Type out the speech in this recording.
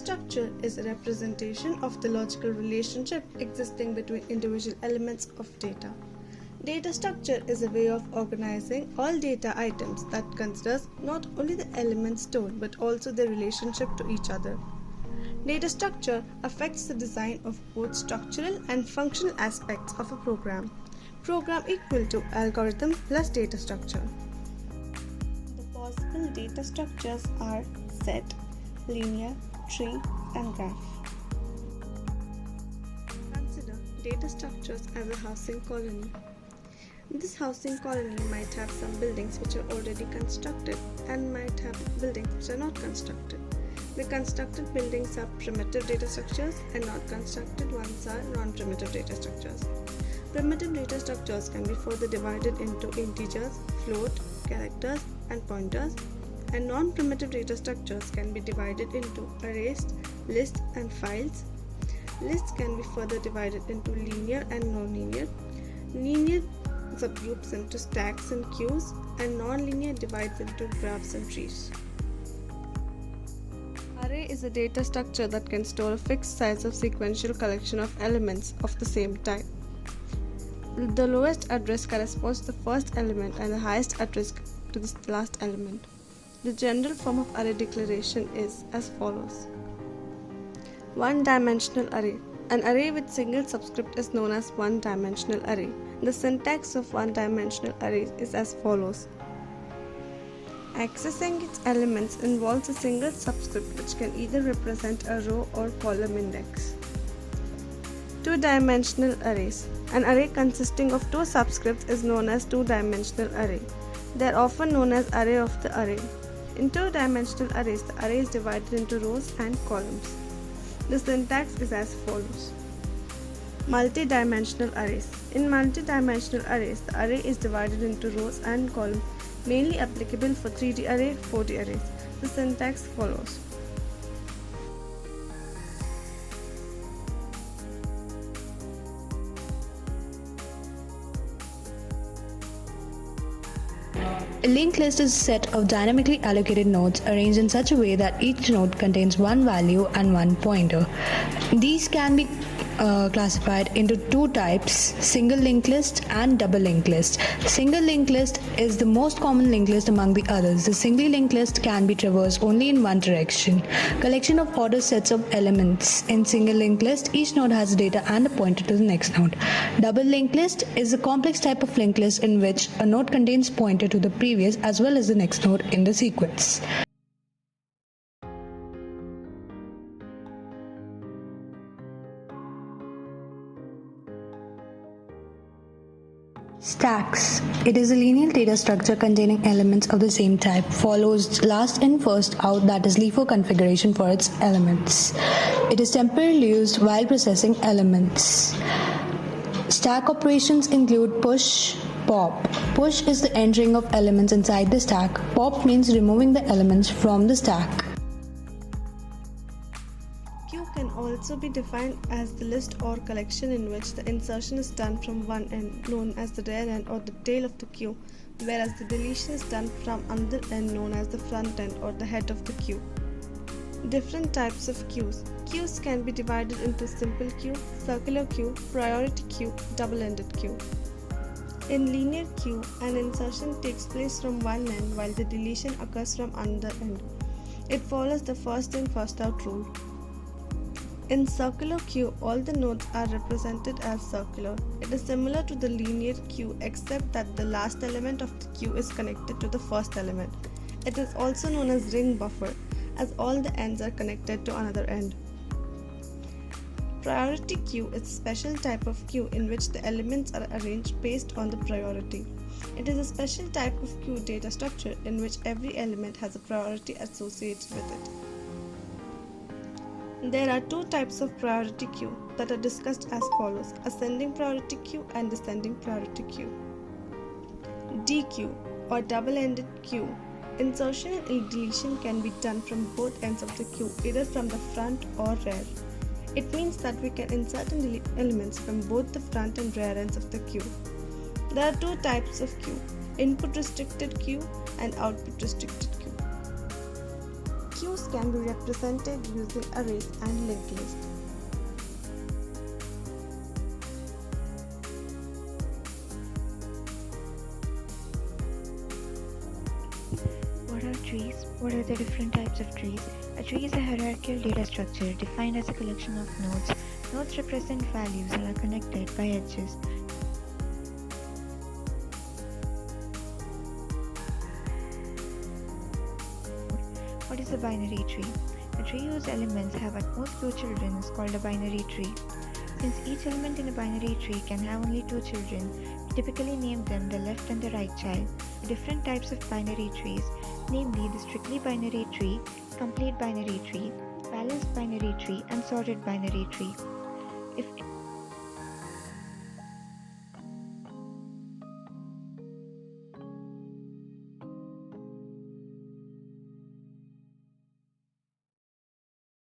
structure is a representation of the logical relationship existing between individual elements of data. Data structure is a way of organizing all data items that considers not only the elements stored but also their relationship to each other. Data structure affects the design of both structural and functional aspects of a program. Program equal to algorithm plus data structure. The possible data structures are set, linear, tree, and graph. Consider data structures as a housing colony. This housing colony might have some buildings which are already constructed and might have buildings which are not constructed. The constructed buildings are primitive data structures and not constructed ones are non-primitive data structures. Primitive data structures can be further divided into integers, float, characters, and pointers, and non-primitive data structures can be divided into arrays, lists, and files. Lists can be further divided into linear and non-linear. Linear subgroups into stacks and queues, and non-linear divides into graphs and trees. Array is a data structure that can store a fixed size of sequential collection of elements of the same type. The lowest address corresponds to the first element and the highest address to the last element. The general form of array declaration is as follows. One-dimensional array. An array with single subscript is known as one-dimensional array. The syntax of one-dimensional array is as follows. Accessing its elements involves a single subscript which can either represent a row or column index. Two-dimensional arrays. An array consisting of two subscripts is known as two-dimensional array. They are often known as array of the array. In two-dimensional arrays, the array is divided into rows and columns. The syntax is as follows. Multi-dimensional arrays. In multi-dimensional arrays, the array is divided into rows and columns, mainly applicable for 3D array, 4D arrays. The syntax follows. A linked list is a set of dynamically allocated nodes arranged in such a way that each node contains one value and one pointer. These can be classified into two types, single linked list and double linked list. Single linked list is the most common linked list among the others. The single linked list can be traversed only in one direction. Collection of ordered sets of elements. In single linked list, each node has data and a pointer to the next node. Double linked list is a complex type of linked list in which a node contains pointer to the previous as well as the next node in the sequence. Stacks. It is a linear data structure containing elements of the same type, follows last in first out, that is LIFO configuration for its elements. It is temporarily used while processing elements. Stack operations include push, pop. Push is the entering of elements inside the stack. Pop means removing the elements from the stack. Queue can also be defined as the list or collection in which the insertion is done from one end, known as the rear end or the tail of the queue, whereas the deletion is done from another end, known as the front end or the head of the queue. Different types of queues. Queues can be divided into simple queue, circular queue, priority queue, double-ended queue. In linear queue, an insertion takes place from one end while the deletion occurs from another end. It follows the first in first out rule. In circular queue, all the nodes are represented as circular. It is similar to the linear queue except that the last element of the queue is connected to the first element. It is also known as ring buffer, as all the ends are connected to another end. Priority queue is a special type of queue in which the elements are arranged based on the priority. It is a special type of queue data structure in which every element has a priority associated with it. There are two types of priority queue that are discussed as follows: ascending priority queue and descending priority queue. DQ or double-ended queue. Insertion and deletion can be done from both ends of the queue, either from the front or rear. It means that we can insert and delete elements from both the front and rear ends of the queue. There are two types of queue: input restricted queue and output restricted queue. Queues can be represented using arrays and linked lists. What are trees? What are the different types of trees? A tree is a hierarchical data structure defined as a collection of nodes. Nodes represent values and are connected by edges. What is a binary tree? A tree whose elements have at most two children is called a binary tree. Since each element in a binary tree can have only two children, we typically name them the left and the right child. The different types of binary trees, namely the strictly binary tree, complete binary tree, balanced binary tree, and sorted binary tree. If